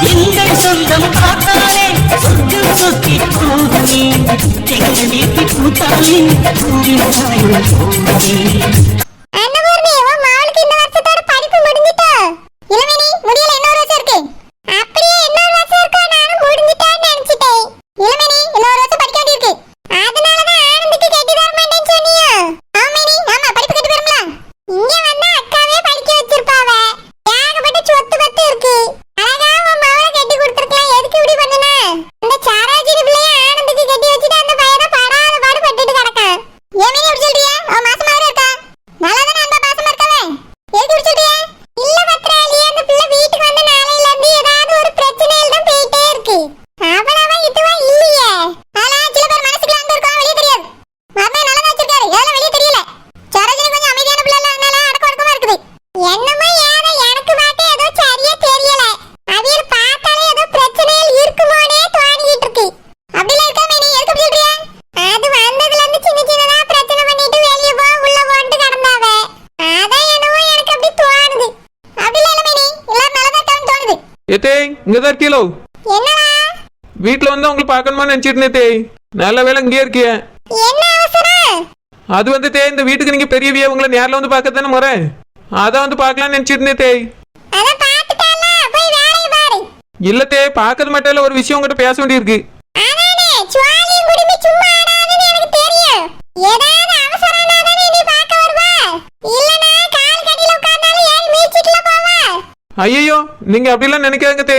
எங்கள் சொந்தம் பார்த்தாலே சொர்க்கம் சொத்தி போகுமே எங்கள் வீட்டு பூத்தாலே பூவின் சாயம் போகுமே. இங்கதான் இருக்கீங்களோ? வீட்டுல வந்து உங்களை பாக்கணுமா நினைச்சிருந்தே தே. நல்ல வேலை இங்கே இருக்கிய. அது வந்து தே இந்த வீட்டுக்கு நீங்க பெரியவிய உங்களை நேரில் வந்து பார்க்க தானே முறை. அதான் வந்து பார்க்கலாம்னு நினைச்சிருந்தே தே. இல்ல தே பார்க்கறது மட்டும் இல்ல, ஒரு விஷயம் உங்ககிட்ட பேச வேண்டியிருக்கு. ஐயோ நீங்க அப்படிலாம் நினைக்காங்க தே.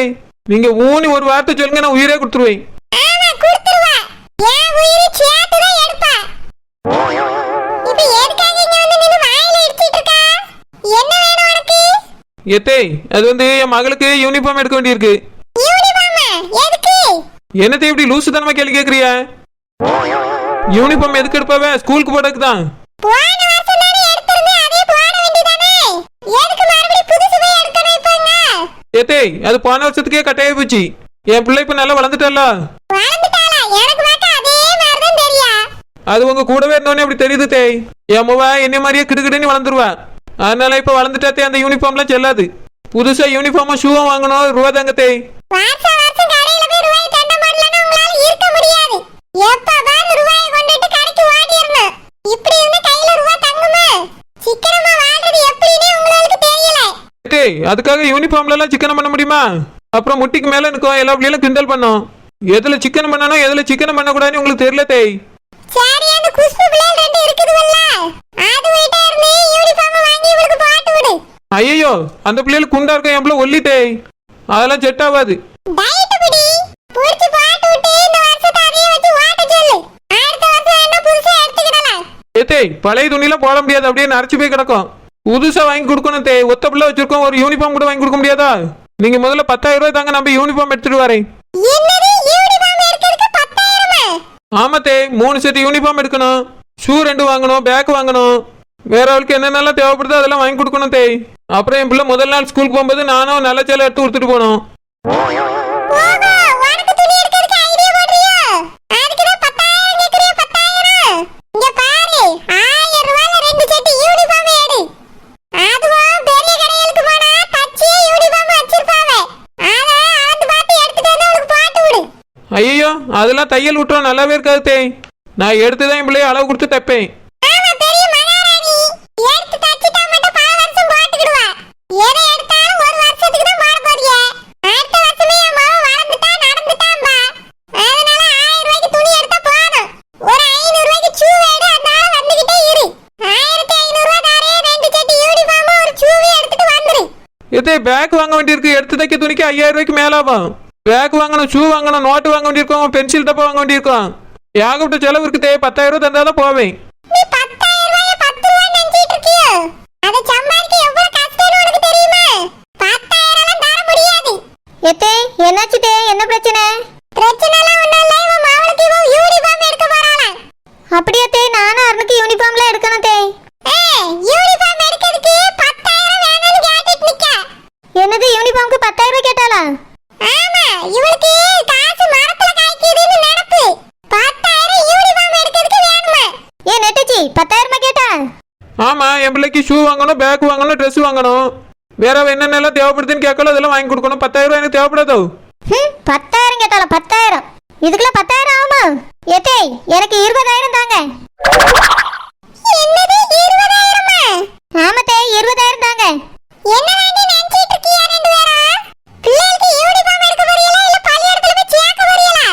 நீங்க ஊனி ஒரு வார்த்தை சொல்லுங்க, நான் உயிரே கொடுத்துருவேன். ஏத்தே அது வந்து என் மகளுக்கு யூனிஃபார்ம் எடுக்க வேண்டியிருக்கு. என்னத்தை இப்படி லூசு தனமா கேள்வி கேக்குறியா? யூனிஃபார்ம் எதுக்கு எடுப்பாவே? ஸ்கூலுக்கு போறதுக்கு தான். ஏத்தே அது போன வருஷத்துக்கே கட்டாய போச்சு. என் பிள்ளை இப்ப நல்லா வளர்ந்துட்டால. அது உங்க கூடவே இருந்தோடனே அப்படி தெரியுது தே. என் முவா என்ன மாதிரியே கிடுகிடுன்னு வளர்ந்துருவா. அதனால இப்ப வளர்ந்துட்டாத்தே அந்த யூனிஃபார்ம்லாம் செல்லாது. புதுசா யூனிஃபார்மும் ஷூவும் வாங்கணும், ரூபா தாங்க தே. அதுக்காக யூனிஃபார்ம்ல எல்லாம் சிக்கன் பண்ண முடியுமா? அப்புறம் முட்டிக்கு மேல இருக்கும் எல்லா பிள்ளைகளும் கிண்டல் பண்ணோம். எதுல சிக்கன் பண்ணணும் எதுல சிக்கன் பண்ண கூடாதுன்னு உங்களுக்கு தெரியல தே. ஐயோ அந்த பிள்ளைகளுக்கு குண்டா இருக்கும், என் பிள்ளை ஒல்லிட்டே. அதெல்லாம் செட் ஆகாது. ஏத்தே பழைய துணிலாம் போட முடியாது, அப்படியே நரைச்சு போய் கிடக்கும். புதுசா வாங்கி கொடுக்கணும் தே. ஒத்த பிள்ளை வச்சிருக்கோம், ஒரு யூனிஃபார்ம் கூட வாங்கி கொடுக்க முடியாதா? நீங்க முதல்ல 10,000 ரூபாய் தாங்க, நம்ம யூனிஃபார்ம் எடுத்துட்டு வரேன். ஆமா தே 3 செட் யூனிஃபார்ம் எடுக்கணும், ஷூ 2 வாங்கணும், பேக் வாங்கணும், வேற அவளுக்கு என்னென்னலாம் தேவைப்படுதோ அதெல்லாம் வாங்கி கொடுக்கணும் தே. அப்புறம் என் பிள்ளை முதல் நாள் ஸ்கூலுக்கு போகும்போது நானும் நல்ல சேலை எடுத்து கொடுத்துட்டு போனோம். ஐயோ அதெல்லாம் தையல் விட்டுறோம், நல்லாவே இருக்காது தே. நான் எடுத்துதான் என் பிள்ளைய அளவு கொடுத்து தைப்பேன். இதே பேக் வாங்க வேண்டியிருக்கு, எடுத்து தைக்க துணிக்கு 5000 ரூபாய்க்கு மேலாகும். பேக் வாங்கணும், ஷூ வாங்கணும், நோட்டு வாங்க வேண்டியிருக்கோம், பென்சில் டப்பா வாங்க வேண்டியிருக்கோம். ஏகப்பட்ட செலவு இருக்குதே. 10,000 ரூபாய் தந்தாதான் போவேன். என்ன பிரச்சனை? அப்படியே தே நானும் அருணுக்கு யூனிஃபார்ம்ல எடுக்கணும் தே. என்னது யூனிஃபார்ம்க்கு 10,000 ரூபாய் கேட்டாளா? ஆமா இவளுக்கு காசு மரத்துல காய்க்குதுன்னு நினைப்பு. 10,000 யூனிஃபார்ம் எடுக்கிறதுக்கு வேணுமா? ஏ நெட்டச்சி 10,000 ரூபாய் கேட்டா? ஆமா என் பிள்ளைக்கு ஷூ வாங்கணும், பேக் வாங்கணும், ட்ரெஸ் வாங்கணும். வேற என்னென்னலாம் தேவைப்படுதுன்னு கேட்கல அதெல்லாம் வாங்கி கொடுக்கணும். 10,000 ரூபாய் எனக்கு தேவைப்படாதோ? 10,000 கேட்டாலும் 10,000 இதுக்குள்ள 10,000 ஆகுமா? ஏத்தே எனக்கு 20,000 தாங்க. என்னது 20,000மா? ஆமாத்தே 20,000 தாங்க. என்ன வேண்டி நினைச்சிட்டு இருக்கியா ரெண்டு பேரும்? பிள்ளைகளுக்கு யூனிஃபார்ம் எடுக்க போறீங்களா இல்ல பள்ளிக்கூடத்துல போய் சேர்க்க போறீங்களா?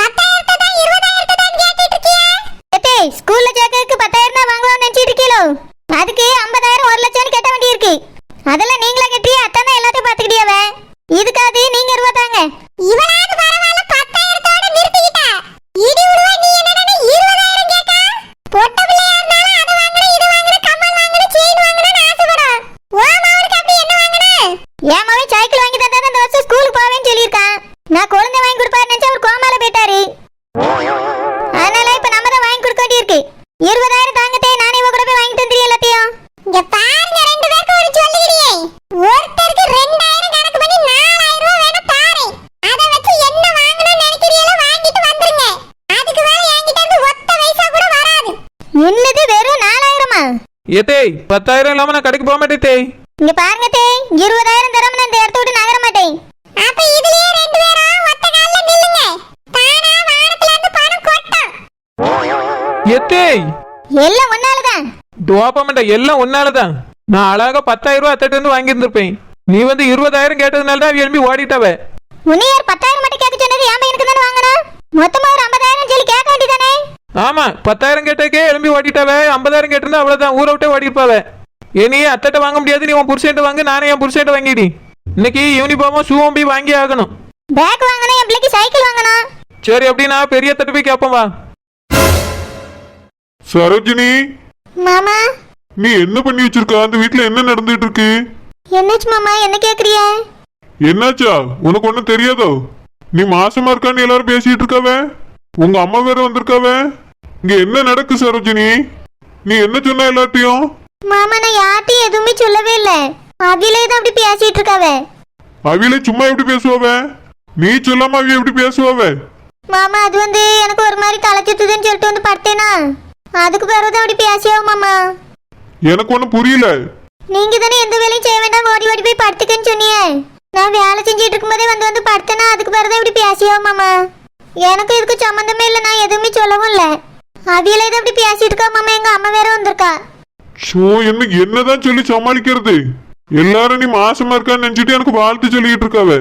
10,000 தான் 20,000 தான் கேட்டிட்டு இருக்கியா? ஏத்தே ஸ்கூல்ல சேர்க்கறதுக்கு 10,000 தான் வாங்குவான்னு நினைச்சிட்டு இருக்கீங்களோ? அதுக்கு 50,000 1 லட்சம்னு கட்ட வேண்டியிருக்கு. அதெல்லாம் நீங்களா கட்டியா? அதான் தான் எல்லாத்தையும் பாத்துக்கிட்டியாவே. இதுக்காது நீங்க 20 தாங்க. இவனாவது பரவாயில்ல 10,000தோட நிறுத்திக்கிட்டா. இடி விடுவா நீ என்னடா 20,000 கேட்டா? பொட்ட பிள்ளையா இருந்தாலும் அது வாங்குற இது வாங்குற கம்மல் வாங்குற செயின் வாங்குறன்னு ஆசைப்படும். ஓமாவுக்கு அப்படி என்ன வாங்குன? என் மகன் சைக்கிள் வாங்கி தந்தா தான் இந்த வருஷம் ஸ்கூலுக்கு போவேன்னு சொல்லியிருக்கான். நான் குழந்தை வாங்கி கொடுப்பாரு நினைச்சா அவர் கோமால போயிட்டாரு. அதனால இப்ப நம்ம தான் வாங்கி கொடுக்க வேண்டியிருக்கு. 20,000 தாங்கத்தே நானே இவ கூட போய் வாங்கிட்டு வந்துடுறேன் எல்லாத்தையும். இங்க பாருங்க ரெண்டு பேருக்கு ஒரு சொல்லிடுறே. ஒருத்தருக்கு 2,000 கணக்கு பண்ணி 4,000 ரூபாய் வேணா தாரேன். அத வச்சு என்ன வாங்கணும்னு நினைக்கிறீங்களோ வாங்கிட்டு வந்துருங்க. அதுக்கு மேல என்கிட்ட இருந்து ஒத்த பைசா கூட வராது. என்னது வெறும் 4,000மா? ஏத்தே 10,000 இல்லாம நான் கடைக்கு போக மாட்டேன் தே. இங்க பாருங்க தே 20,000 தராம நான் இந்த இடத்த விட்டு நகர மாட்டேன். அப்ப இதுலயே ரெண்டு பேரும் ஒத்த கால்ல நில்லுங்க. தானா வானத்துல இருந்து பணம் கொட்டும். ஏத்தே எல்லாம் ஒன்னாலதான். டோபாமண்டா எல்லாம் ஒன்னாலதான். நான் அழகா 10,000 ரூபாய் அத்தட்டு வந்து வாங்கி இருந்திருப்பேன். நீ வந்து 20,000 கேட்டதுனால தான் எழுப்பி ஓடிட்டாவ. உன்னையார் 10,000 மட்டும் கேட்க சொன்னது என் பையனுக்கு தானே வாங்கணும். மொத்தமா ஒரு 50,000 சொல்லி கேட்க வேண்டியதானே? ஆமா 10,000 கேட்டக்கே எழுப்பி ஓடிட்டாவ. 50,000 கேட்டிருந்தா அவ்வளவுதான் ஊரை விட்டே ஓடி இருப்பாவ. நீ அத்தட்ட வாங்க முடியாது. நீ உன் புருஷன்ட்டு வாங்க, நானே என் புருஷன்ட்டு வாங்கிடி. இன்னைக்கு யூனிஃபார்மும் ஷூவும் போய் வாங்கி ஆகணும். பேக் வாங்கணும், என் பிள்ளைக்கு சைக்கிள் வாங்கணும். சரி அப்படின்னா பெரிய தட்டு போய் கேட்போம் வா. சரோஜினி, மாமா நீ என்ன பண்ணி வச்சிருக்க? அந்த வீட்ல என்ன நடந்துட்டு இருக்கு? என்னாச்சு மாமா என்ன கேக்குறிய? என்னாச்சா? உனக்கு ஒண்ணும் தெரியாதோ? நீ மாசமா இருக்கான்னு எல்லாரும் பேசிட்டு இருக்காவ. உங்க அம்மா வேற வந்திருக்காவ. இங்க என்ன நடக்கு சரோஜினி? நீ என்ன சொன்ன எல்லாத்தையும்? மாமா நான் யார்ட்டையும் எதுவுமே சொல்லவே இல்ல. அவிலே தான் அப்படி பேசிட்டு இருக்காவ. அவிலே சும்மா எப்படி பேசுவாவ? நீ சொல்லாம அவிய எப்படி பேசுவாவ? மாமா அது வந்து எனக்கு ஒரு மாதிரி தலை சுத்துதுன்னு சொல்லிட்டு வந்து படுத்தேனா, அதுக்கு பிறகுதான் அப்படி பேசியாவும் மாமா. எனக்கு ஒண்ணும் புரியல. நீங்க தானே எந்த வேலையும் செய்ய வேண்டாம் ஓடி ஓடி போய் படுத்துக்கன்னு சொன்னீங்க. நான் வேலை செஞ்சுட்டு இருக்கும்போதே வந்து வந்து படுத்தேனா, அதுக்கு பிறகுதான் இப்படி பேசியாவும் மாமா. எனக்கு இதுக்கு சம்மந்தமே இல்லை, நான் எதுவுமே சொல்லவும் இல்லை. அவியலே தான் அப்படி பேசிட்டு இருக்கா மாமா. எங்க அம்மா வேற வந்திருக்கா. ஷோ என்னதான் சொல்லி சமாளிக்கிறது? எல்லாரும் நீ மாசமா இருக்கான்னு நினைச்சிட்டு எனக்கு வாழ்த்து சொல்லிட்டு இருக்காவ.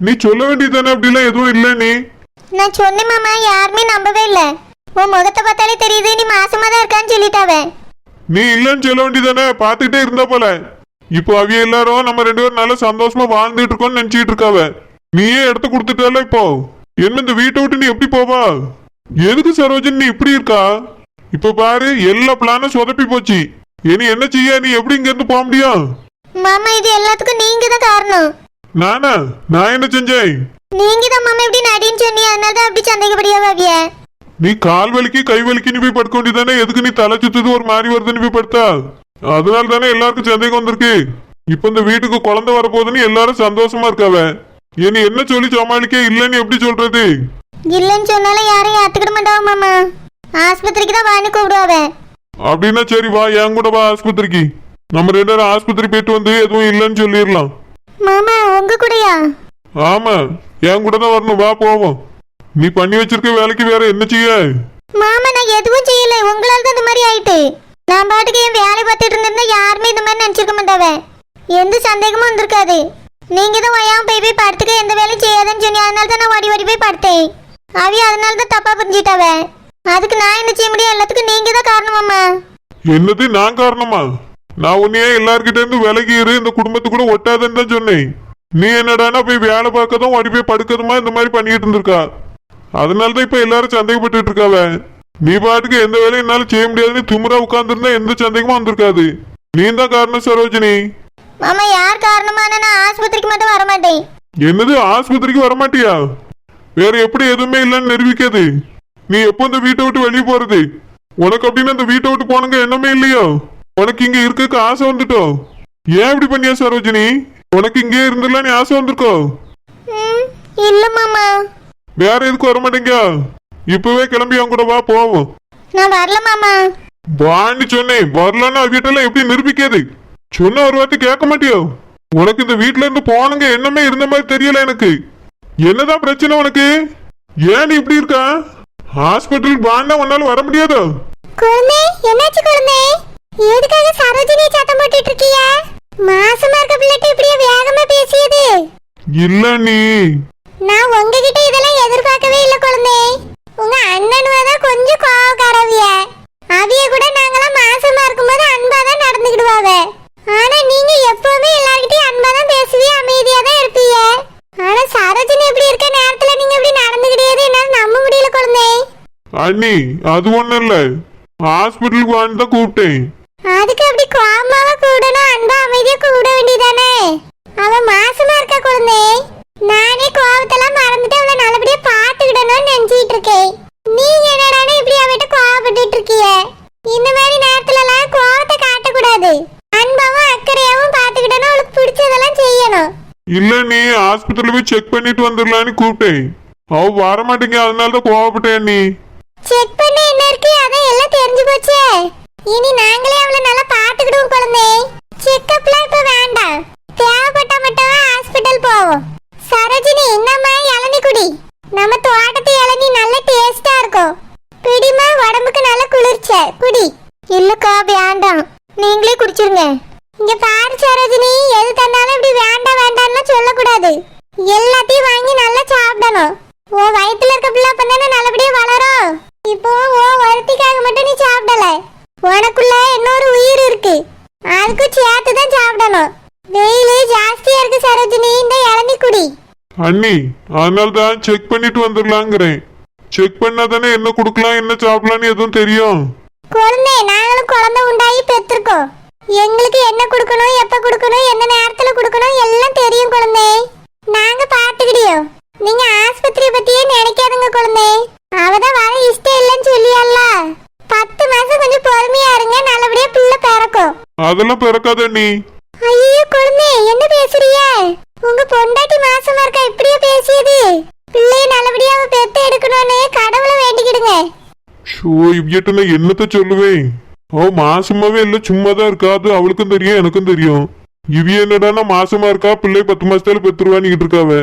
நீ சொல்ல வேண்டியதானே அப்படிலாம் எதுவும் இல்லை. நீ நான் சொன்னேன் மாமா, யாருமே நம்பவே இல்லை. உன் முகத்தை பார்த்தாலே தெரியுது நீ மாசமா தான் இருக்கான்னு சொல்லிட்டாவே. நீ இல்லன்னு சொல்ல வேண்டியதானே? பாத்துக்கிட்டே இருந்தா போல. இப்போ அவிய எல்லாரும் நம்ம ரெண்டு பேரும் நல்லா சந்தோஷமா வாழ்ந்துட்டு இருக்கோம்னு நினைச்சிட்டு இருக்காவ. நீயே எடுத்து கொடுத்துட்டால. இப்போ என்ன இந்த வீட்டை விட்டு நீ எப்படி போவா? எதுக்கு சரோஜன் நீ இப்படி இருக்கா? இப்ப பாரு எல்லா பிளானும் சொதப்பி போச்சு. இனி என்ன செய்ய? நீ எப்படி இங்க இருந்து போக முடியும்? மாமா இது எல்லாத்துக்கும் நீங்க தான் காரணம். நானா? நான் என்ன செஞ்சேன்? நீங்க தான் மாமா இப்படி நடின்னு சொன்னீங்க, அதனால தான் அப்படி சந்தேகப்படியாவ அவிய. நீ கால் வலிக்கு கை வலிக்கு நீ போய் படுக்க வேண்டியதானே? எதுக்கு நீ தலை சுத்துது ஒரு மாதிரி வருதுன்னு போய் படுத்தா? அதனால தானே எல்லாருக்கும் சந்தேகம் வந்திருக்கு. இப்ப இந்த வீட்டுக்கு குழந்தை வரப்போகுதுன்னு எல்லாரும் சந்தோஷமா இருக்காவ. இனி என்ன சொல்லி சமாளிக்க? இல்லன்னு எப்படி சொல்றது? இல்லன்னு சொன்னாலும் யாரும் ஏத்துக்கிட மாட்டாவ மாமா. ஆஸ்பத்திரிக்கு தான் வான்னு கூப்பிடுவாவ. அப்படின்னா சரி வா, என் கூட வா ஆஸ்பத்திரிக்கு. நம்ம ரெண்டு பேரும் ஆஸ்பத்திரி போயிட்டு வந்து எதுவும் இல்லைன்னு சொல்லிடலாம். மாமா உங்க கூடயா? ஆமா, என் கூட தான் வரணும். வா போவோம். நீ பண்ணி வச்சிருக்க வேலைக்கு வேற என்ன செய்ய? மாமா நான் எதுவும் செய்யல, உங்களால தான் இந்த மாதிரி ஆயிட்டு. நான் பாட்டுக்கு என் வேலை பார்த்துட்டு இருந்திருந்தா யாருமே இந்த மாதிரி நினைச்சிருக்க மாட்டாவ. எந்த சந்தேகமும் வந்திருக்காது. நீங்க தான் வயாம போய் போய் படுத்துக்க, எந்த வேலையும் செய்யாதுன்னு சொன்னி, அதனால தான் நான் ஓடி ஓடி போய் படுத்தேன். அவிய அதனால தான் தப்பா புரிஞ்சிட்டாவ. அதுக்கு நான் என்ன செய்ய முடியும்? எல்லாத்துக்கும் நீங்க தான் காரணமாமா. என்னது நான் காரணமா? நான் உன்னையே எல்லார்கிட்ட இருந்து விலகி இரு, இந்த குடும்பத்து கூட ஒட்டாதுன்னு தான் சொன்னேன். நீ என்னடானா போய் வேலை பார்க்கதும் ஓடி போய் படுக்கதுமா இந்த மாதிரி பண்ணிட்டு இருந்திருக்கா. அதனாலதான் இப்ப எல்லாரும் சந்தேகப்பட்டு இருக்காவ. நீ பாட்டுக்கு எந்த வேலையும் என்னால செய்ய முடியாதுன்னு திமுறா உட்கார்ந்துருந்தா எந்த சந்தேகமும் வந்திருக்காது. நீ தான் காரணம் சரோஜினி. மாமா யார் காரணமான? நான் ஆஸ்பத்திரிக்கு மட்டும் வர மாட்டேன். என்னது ஆஸ்பத்திரிக்கு வரமாட்டியா? வேற எப்படி எதுவுமே இல்லைன்னு நிரூபிக்காது. நீ எப்போ இந்த வீட்டை விட்டு வெளியே போறது? உனக்கு அப்படின்னு அந்த வீட்டை விட்டு போனங்க என்னமே இல்லையோ? உனக்கு இங்க இருக்க ஆசை வந்துட்டோ? ஏன் இப்படி பண்ணியா சரோஜினி? உனக்கு இங்கே இருந்துடலாம் நீ ஆசை வந்திருக்கோ? இல்ல மாமா. வேற எதுக்கு வர மாட்டேங்க? இப்பவே கிளம்பி அவங்க கூட வா போவோம். நான் வரல மாமா. வான்னு சொன்னேன். வரலன்னா வீட்டெல்லாம் எப்படி நிரூபிக்காது? சொன்ன ஒரு வார்த்தை கேட்க மாட்டியோ? உனக்கு இந்த வீட்ல இருந்து போனங்க என்னமே இருந்த மாதிரி தெரியல எனக்கு. என்னதான் பிரச்சனை உனக்கு? ஏன் நீ இப்படி இருக்கா? ஹாஸ்பிட்டலுக்கு வான்னா உன்னால வர முடியாதோ? குழந்தை என்னாச்சு குழந்தை? எதுக்காக சரோஜினி சத்தம் போட்டுட்டு இருக்கீங்க? மாசமா இருக்க பிள்ளைட்டு இப்படியே வேகமா பேசியது? இல்ல நீ நான் உங்ககிட்ட இதெல்லாம் எதிர்பார்க்கவே இல்ல குழந்தை. உங்க அண்ணனுவ தான் கொஞ்சம் கோவக்காரவிய. அவிய கூட நாங்களாம் மாசமா இருக்கும்போது அன்பா தான் நடந்துக்கிடுவாங்க. ஆனா நீங்க எப்பவுமே எல்லார்கிட்டயும் அன்பா தான் பேசுவீங்க, அமைதியா தான் இருப்பீங்க. ஆனா சரோஜினி இப்படி இருக்க நேரத்துல நீங்க இப்படி நடந்துக்கிட்டே என்னால நம்ப முடியல குழந்தை. அண்ணி அது ஒண்ணும் இல்ல, ஹாஸ்பிட்டலுக்கு வான்னு தான் கூப்பிட்டேன். அதுக்கு அப்படி கோமாவா கூடணும், அன்பா அமைதியா கூட வேண்டியதானே? அவ மாசமா இருக்கா குழந்தை. நானே கோவத்தெல்லாம் மறந்துட்டு அவளை நல்லபடியா பாத்துக்கிடணும்னு நினைச்சிட்டு இருக்கேன். நீங்க என்னடானே இப்படி அவட்ட கோவப்பட்டுட்டு இருக்கீங்க? இந்த மாதிரி நேரத்துல எல்லாம் கோவத்தை காட்டக்கூடாது. அன்பாவும் அக்கறையாவும் பாத்துக்கிடணும், அவளுக்கு பிடிச்சதெல்லாம் செய்யணும். இல்ல நீ ஹாஸ்பிட்டல் போய் செக் பண்ணிட்டு வந்துடலான்னு கூப்பிட்டேன். அவ வர மாட்டேங்க, அதனாலதான் கோவப்பட்டேன். நீ செக் பண்ண என்ன இருக்கு? அதான் எல்லாம் தெரிஞ்சு போச்சே. இனி நாங்களே அவளை நல்லா பாத்துக்கிடுவோம் குழந்தை. செக்கப்லாம் இப்ப வேண்டாம், தேவைப்பட்டா மட்டும் ஹாஸ்பிட்டல் போவோம். சரோஜினி என்னம்மா இளநீ குடி. நம்ம தோட்டத்து இளநீ நல்ல டேஸ்டா இருக்கும். பிடிமா, உடம்புக்கு நல்ல குளிர்ச்சி, குடி. இல்லக்கா வேண்டாம், நீங்களே குடிச்சிருங்க. இங்க பாரு சரோஜினி, எது தந்தாலும் இப்படி வேண்டாம் வேண்டாம்னு சொல்லக்கூடாது. எல்லாத்தையும் வாங்கி நல்லா சாப்பிடணும். உன் வயித்துல இருக்க பிள்ளை அப்பதானே நல்லபடியா வளரும். இப்போ உன் ஒருத்திக்காக மட்டும் நீ சாப்பிடல, உனக்குள்ள இன்னொரு உயிர் இருக்கு, அதுக்கும் சேர்த்து தான் சாப்பிடணும். வெயில் ஜாஸ்தியா இருக்கு சரோஜினி, இந்த இளநீ குடி. அண்ணி அதனாலதான் செக் பண்ணிட்டு வந்துடலாங்கிறேன். செக் பண்ணாதானே என்ன கொடுக்கலாம் என்ன சாப்பிடலான்னு எதுவும் தெரியும். குழந்தை நாங்களும் குழந்தை உண்டாகி பெற்றிருக்கோம். எங்களுக்கு என்ன கொடுக்கணும், எப்ப கொடுக்கணும், எந்த நேரத்துல கொடுக்கணும் எல்லாம் தெரியும் குழந்தை. நாங்க பாத்துக்கிடியோம். நீங்க ஆஸ்பத்திரி பத்தியே நினைக்காதுங்க குழந்தை. அவதான் வர இஷ்டம் இல்லைன்னு சொல்லியல்ல. 10 மாசம் கொஞ்சம் பொறுமையா இருங்க, நல்லபடியா பிள்ளை பிறக்கும். அதெல்லாம் பிறக்காத நீ. ஐயோ குழந்தை என்ன பேசுறிய? உங்க பொண்டாட்டி மாசமா இருக்கா, இப்படியே பேசியது? பிள்ளைய நல்லபடியா பெத்து எடுக்கணும்னு கடவுளை வேண்டிக்கிடுங்க. ஷோ இவ்விட்ட நான் என்னத்த சொல்லுவேன்? அவ மாசமாவே இல்ல, சும்மாதான் இருக்காது. அவளுக்கும் தெரியும் எனக்கும் தெரியும். இவிய என்னடானா மாசமா இருக்கா, பிள்ளை 10 மாசத்துல பெத்துருவான்னு இருக்காவ.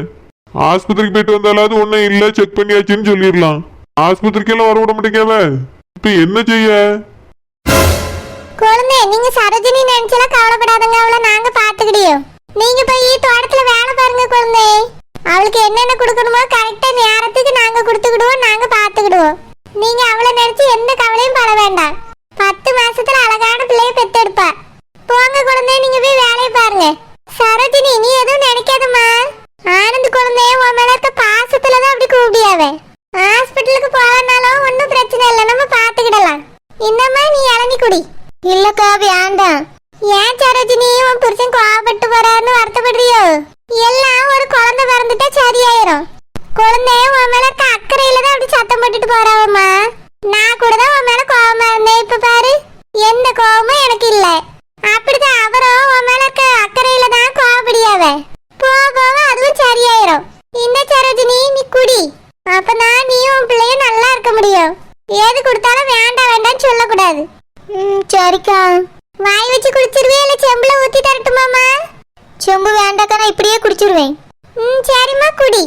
ஆஸ்பத்திரிக்கு போயிட்டு வந்தாலாவது ஒன்னும் இல்ல, செக் பண்ணியாச்சுன்னு சொல்லிடலாம். ஆஸ்பத்திரிக்கு எல்லாம் வர விட மாட்டேங்காவ. இப்ப என்ன செய்ய? குழந்தை நீங்க சரோஜினி நினைச்சலாம் கவலைப்படாதங்க, அவளை நாங்க பாத்துக்கிடியோம். நீங்க போய் தோட்டத்துல வேலை பாருங்க குழந்தை. அவளுக்கு என்னென்ன கொடுக்கணுமோ கரெக்டா நேரத்துக்கு நாங்க கொடுத்துக்கிடுவோம், நாங்க பாத்துக்கிடுவோம். நீங்க அவளை நினைச்சு எந்த கவலையும் பட வேண்டாம். 10 மாசத்துல அழகான பிள்ளைய பெத்தெடுப்பா. போங்க குழந்தை, நீங்க போய் வேலையை பாருங்க. சரோஜினி நீ எதுவும் நினைக்காதம்மா. ஆனந்த் குழந்தை உன் மேல இருக்க பாசத்துலதான் அப்படி கூப்பிடியாவே. ஹாஸ்பிட்டலுக்கு போகனாலும் ஒன்னும் பிரச்சனை இல்லை, நம்ம பாத்துக்கிடலாம். இன்னமா நீ இளநீ குடி. இல்லக்கா வேண்டாம். ஏன் சரோஜினி உன் புருஷன் கோவப்பட்டு போறாருன்னு வருத்தப்படுறியோ? எல்லாம் ஒரு குழந்தை பிறந்துட்டா சரியாயிரும். குழந்தை உன் மேல இருக்க அக்கறையில தான் அப்படி சத்தம் போட்டுட்டு போறாவம்மா. நான் கூட தான் உன் மேல கோவமா இருந்தேன், இப்ப பாரு எந்த கோவமும் எனக்கு இல்ல. அப்படிதான் அவரும் உன் மேல இருக்க அக்கறையில தான் கோவப்படியாவ. போக போக அதுவும் சரியாயிரும். இந்த சரோஜினி நீ குடி, அப்பதான் நீயும் உன் பிள்ளையும் நல்லா இருக்க முடியும். ஏது கொடுத்தாலும் வேண்டாம் வேண்டாம்னு சொல்லக்கூடாது. சரிக்கா. வாய் வச்சு குடிச்சிருவே இல்ல செம்புல ஊத்தி தரட்டுமாமா? செம்பு வேண்டாக்கா, நான் இப்படியே குடிச்சிருவேன். சரிம்மா குடி.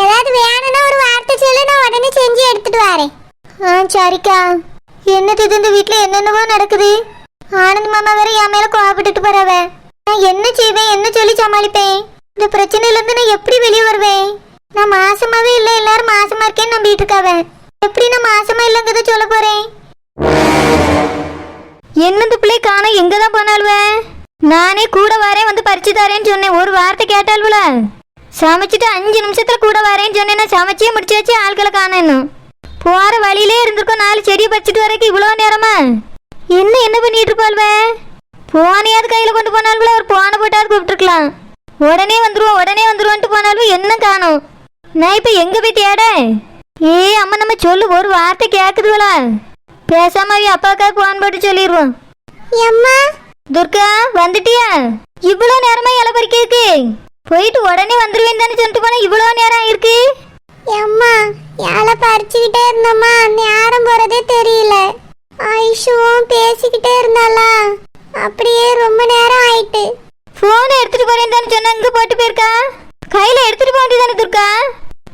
ஏதாவது வேணும்னா ஒரு வார்த்தை சொல்லு, நான் உடனே செஞ்சு எடுத்துட்டு வரேன். சரிக்கா. என்னது இது, இந்த வீட்டுல என்னென்னவோ நடக்குது. ஆனந்த் மாமா வேற என் மேல கோவப்பட்டுட்டு போறவ. நான் என்ன செய்வேன், என்ன சொல்லி சமாளிப்பேன்? இந்த பிரச்சனையில இருந்து நான் எப்படி வெளியே வருவேன்? நான் மாசமாவே இல்ல, எல்லாரும் மாசமா இருக்கேன்னு நம்பிட்டு இருக்காவ. எப்படி நான் மாசமா இல்லைங்கிறத சொல்ல போறேன்? என்னது பிள்ளை காண, எங்கதான் போனாலுவ? நானே கூட வரேன் வந்து பறிச்சு தரேன்னு சொன்னேன், ஒரு வார்த்தை கேட்டாலுவல. சமைச்சிட்டு 5 நிமிஷத்துல கூட வரேன்னு சொன்னேன், சமைச்சே முடிச்சாச்சு, ஆட்களை காணணும். போற வழியிலே இருந்திருக்கோம், 4 செடியை பறிச்சுட்டு வரைக்கும் இவ்வளோ நேரமா? என்ன பண்ணிட்டு இருப்பாள்வ? போனையாவது கையில கொண்டு போனாலுவல, ஒரு போனை போட்டாவது கூப்பிட்டுருக்கலாம். உடனே வந்துருவோன்ட்டு போனாலும் என்ன காணும்? நான் இப்ப எங்க போய் தேட? அம்மா நம்ம சொல்லு, ஒரு வார்த்தை கேக்குதுவலா? பேசாம அப்பாக்கா போன் போட்டு சொல்லிடுவோம். அம்மா துர்கா வந்துட்டியா? இவ்வளோ நேரமா இலை பறிக்க போயிட்டு உடனே வந்துருவேன் தானே சொல்லிட்டு போனா இவ்வளோ நேரம் ஆயிருக்கு. அம்மா இலை பறிச்சுக்கிட்டே இருந்தம்மா, நேரம் போறதே தெரியல. ஐஷுவும் பேசிக்கிட்டே இருந்தாளா, அப்படியே ரொம்ப நேரம் ஆயிட்டு. போனை எடுத்துட்டு போறேன் தானே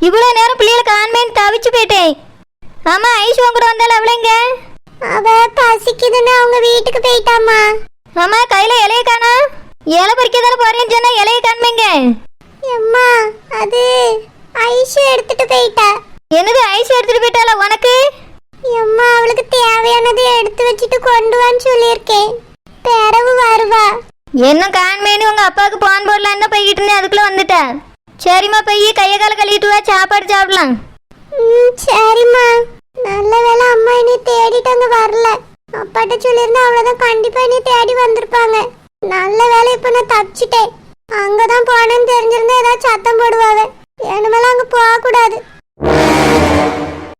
இவ்வளவு நேரம் பிள்ளைகளை காண்மேன்னு தவிச்சு போயிட்டேன். ஆமா ஐஸ் உங்க கூட வந்தாலும் அவளைங்க அவ பசிக்குதுன்னு அவங்க வீட்டுக்கு போயிட்டாமா. ஆமா கையில இலைய காணா. இலை பறிக்க தானே போறேன்னு சொன்னா இலைய காண்மேங்க. அம்மா அது ஐஸ் எடுத்துட்டு போயிட்டா. என்னது ஐஸ் எடுத்துட்டு போயிட்டாளா உனக்கு? அம்மா அவளுக்கு தேவையானதை எடுத்து வச்சுட்டு கொண்டு வான்னு சொல்லியிருக்கேன். பிறவு வருவா. என்ன காண்மேனு உங்க அப்பாவுக்கு பான் போடலான்னு தான் போய்கிட்டு இருந்தேன், அதுக்குள்ள வந்துட்டா. சரிம்மா போய் கையை கால கழுவிட்டு வா, சாப்பாடு சாப்பிடலாம். சரிம்மா. நல்ல வேளை அம்மா என்னை தேடிட்டு அங்க வரல. அப்பாட்ட சொல்லியிருந்தா அவ்வளவுதான் கண்டிப்பா என்னை தேடி வந்திருப்பாங்க. நல்ல வேளை இப்ப நான் தப்பிச்சிட்டேன். அங்கதான் போனேன்னு தெரிஞ்சிருந்தா ஏதாவது சத்தம் போடுவாங்க. என்னமேலாம் அங்க போக கூடாது.